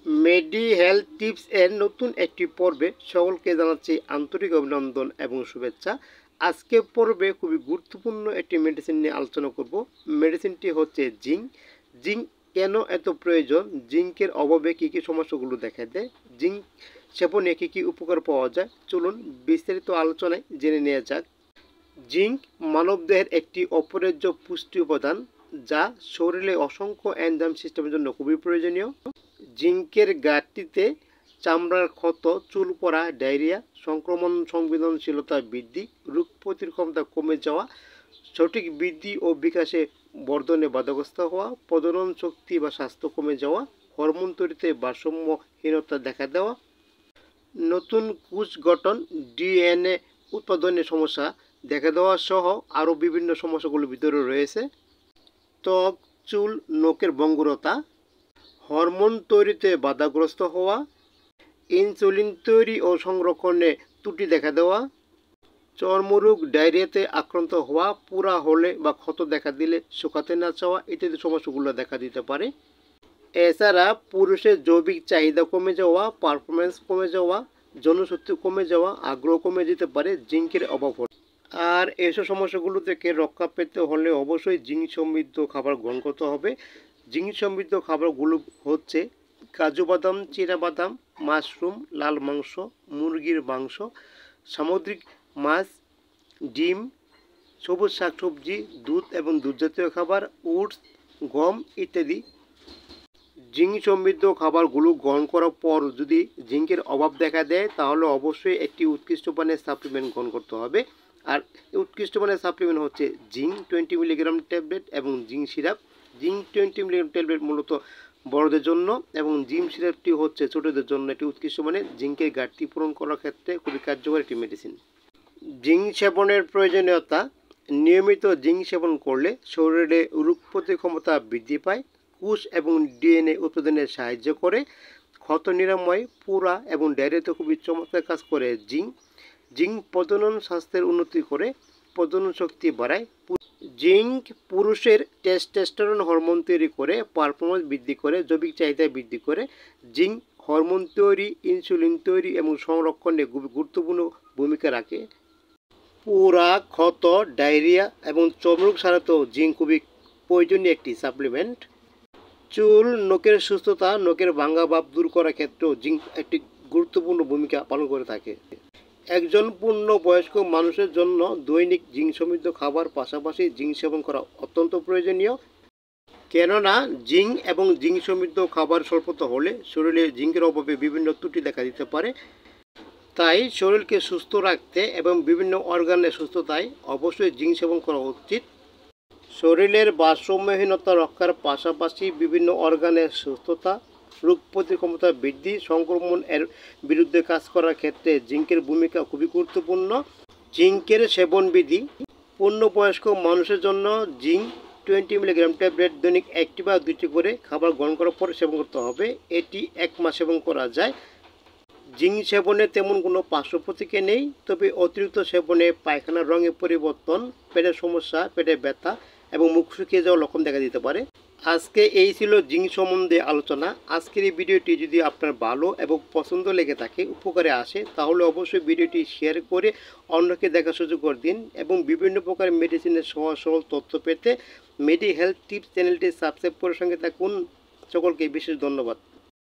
মেডি health tips এর নতুন একটি পর্বে সকলকে জানাচ্ছি আন্তরিক অভিনন্দন এবং শুভেচ্ছা। আজকে পর্বে খুবই গুরুত্বপূর্ণ একটি মেডিসিন নিয়ে আলোচনা করব। মেডিসিনটি হচ্ছে জিঙ্ক। জিঙ্ক কেন এত প্রয়োজন, জিঙ্কের অভাবে কী কী সমস্যাগুলো দেখা দেয়, জিঙ্ক সেবনে কী কী উপকার পাওয়া যায়, চলুন বিস্তারিত আলোচনায় জেনে নেওয়া যাক। জিঙ্ক মানবদেহের একটি অপরিহার্য পুষ্টি উপাদান, যা শরীরে অসংখ্য এনজাইম সিস্টেমের জন্য খুবই প্রয়োজনীয়। জিঙ্কের ঘাটতিতে চামড়ার ক্ষত, চুল পড়া, ডায়রিয়া, সংক্রমণ সংবেদনশীলতা বৃদ্ধি, রোগ প্রতিরোধ ক্ষমতা কমে যাওয়া, সঠিক বৃদ্ধি ও বিকাশে বর্ধনে বাধাগ্রস্ত হওয়া, প্রজনন শক্তি বা স্বাস্থ্য কমে যাওয়া, হরমোন তৈরিতে ভারসাম্যহীনতা দেখা দেওয়া, নতুন কোষ গঠন, ডিএনএ উৎপাদনের সমস্যা দেখা দেওয়া সহ আরও বিভিন্ন সমস্যাগুলোর ভিতরে রয়েছে। ত্বক, চুল, নখের ভঙ্গুরতা, হরমোন তৈরিতে বাধাগ্রস্ত হওয়া, ইনসুলিন তৈরি ও সংরক্ষণে ত্রুটি দেখা দেওয়া, চর্মরোগ, ডায়রিয়াতে আক্রান্ত হওয়া, পুরা হলে বা ক্ষত দেখা দিলে শুকাতে না চাওয়া ইত্যাদি সমস্যাগুলো দেখা দিতে পারে। এছাড়া পুরুষের জৈবিক চাহিদা কমে যাওয়া, পারফরমেন্স কমে যাওয়া, জনশক্তি কমে যাওয়া, আগ্রহ কমে যেতে পারে জিঙ্কের অভাব হলে। আর এসব সমস্যাগুলো থেকে রক্ষা পেতে হলে অবশ্যই জিঙ্ক সমৃদ্ধ খাবার গ্রহণ করতে হবে। জিঙ্ক সমৃদ্ধ খাবারগুলো হচ্ছে কাজু বাদাম, চীনা বাদাম, মাশরুম, লাল মাংস, মুরগির মাংস, সামুদ্রিক মাছ, ডিম, সবুজ শাকসবজি, দুধ এবং দুধজাতীয় খাবার, ওটস, গম ইত্যাদি। জিঙ্ক সমৃদ্ধ খাবারগুলো গ্রহণ করার পর যদি জিঙ্কের অভাব দেখা দেয় তাহলে অবশ্যই একটি উৎকৃষ্ট মানের সাপ্লিমেন্ট গ্রহণ করতে হবে। আর উৎকৃষ্ট মানের সাপ্লিমেন্ট হচ্ছে জিঙ্ক 20 মিলিগ্রাম ট্যাবলেট এবং zinc syrup. Zinc 20 milligram tablet মূলত বড়দের জন্য এবং জিঙ্ক সিরাপটি হচ্ছে ছোটদের জন্য একটি উৎকৃষ্ট মানের জিঙ্কের ঘাটতি পূরণ করার ক্ষেত্রে খুবই কার্যকর একটি মেডিসিন। জিঙ্ক সেবনের প্রয়োজনীয়তা: নিয়মিত জিঙ্ক সেবন করলে শরীরে রোগ প্রতিরোধ ক্ষমতা বৃদ্ধি পায়, কোষ এবং ডিএনএ উৎপাদনে সাহায্য করে, ক্ষত নিরাময়, পুরা এবং ডায়রিয়াতে খুবই চমৎকার কাজ করে জিঙ্ক। জিঙ্ক প্রজনন স্বাস্থ্যের উন্নতি করে, প্রজনন শক্তি বাড়ায়। জিঙ্ক পুরুষের টেস্টোস্টেরন হরমোন তৈরি করে, পারফরমেন্স বৃদ্ধি করে, জৈবিক চাহিদা বৃদ্ধি করে। জিঙ্ক হরমোন তৈরি, ইনসুলিন তৈরি এবং সংরক্ষণে খুবই গুরুত্বপূর্ণ ভূমিকা রাখে। পুরা, ক্ষত, ডায়রিয়া এবং চর্মরোগ সারাতেও জিঙ্ক খুবই প্রয়োজনীয় একটি সাপ্লিমেন্ট। চুল, নখের সুস্থতা, নখের ভাঙা ভাব দূর করার ক্ষেত্রেও জিঙ্ক একটি গুরুত্বপূর্ণ ভূমিকা পালন করে থাকে। একজন পূর্ণবয়স্ক মানুষের জন্য দৈনিক জিঙ্ক সমৃদ্ধ খাবার পাশাপাশি জিঙ্ক সেবন করা অত্যন্ত প্রয়োজনীয়, কেননা জিঙ্ক এবং জিঙ্ক সমৃদ্ধ খাবার স্বল্পতা হলে শরীরে জিঙ্কের অভাবে বিভিন্ন ত্রুটি দেখা দিতে পারে। তাই শরীরকে সুস্থ রাখতে এবং বিভিন্ন অর্গানের সুস্থতায় অবশ্যই জিঙ্ক সেবন করা উচিত। শরীরের ভারসাম্যহীনতা রক্ষার পাশাপাশি বিভিন্ন অর্গানের সুস্থতা, রোগ প্রতিরোধ ক্ষমতা বৃদ্ধি, সংক্রমণ এর বিরুদ্ধে কাজ করার ক্ষেত্রে জিঙ্কের ভূমিকা খুবই গুরুত্বপূর্ণ। জিঙ্কের সেবন বিধি: পূর্ণবয়স্ক মানুষের জন্য জিঙ্ক 20 মিলিগ্রাম ট্যাবলেট দৈনিক 1টি বা 2টি করে খাবার গ্রহণ করার পর সেবন করতে হবে। এটি 1 মাস সেবন করা যায়। জিঙ্ক সেবনে তেমন কোনো পার্শ্ব প্রতিক্রিয়া নেই, তবে অতিরিক্ত সেবনে পায়খানার রঙের পরিবর্তন, পেটের সমস্যা, পেটে ব্যথা এবং মুখ শুকিয়ে যাওয়ার লক্ষণ দেখা দিতে পারে। আজকে এই ছিল জিঙ্ক সম্বন্ধে আলোচনা। আজকের এই ভিডিওটি যদি আপনার ভালো এবং পছন্দ লেগে থাকে, উপকারে আসে, তাহলে অবশ্যই ভিডিওটি শেয়ার করে অন্যকে দেখার সুযোগ করে দিন এবং বিভিন্ন প্রকার মেডিসিনের সহজ সরল তথ্য পেতে মেডি হেলথ টিপস চ্যানেলটি সাবস্ক্রাইব করে সঙ্গে থাকুন। সকলকে বিশেষ ধন্যবাদ।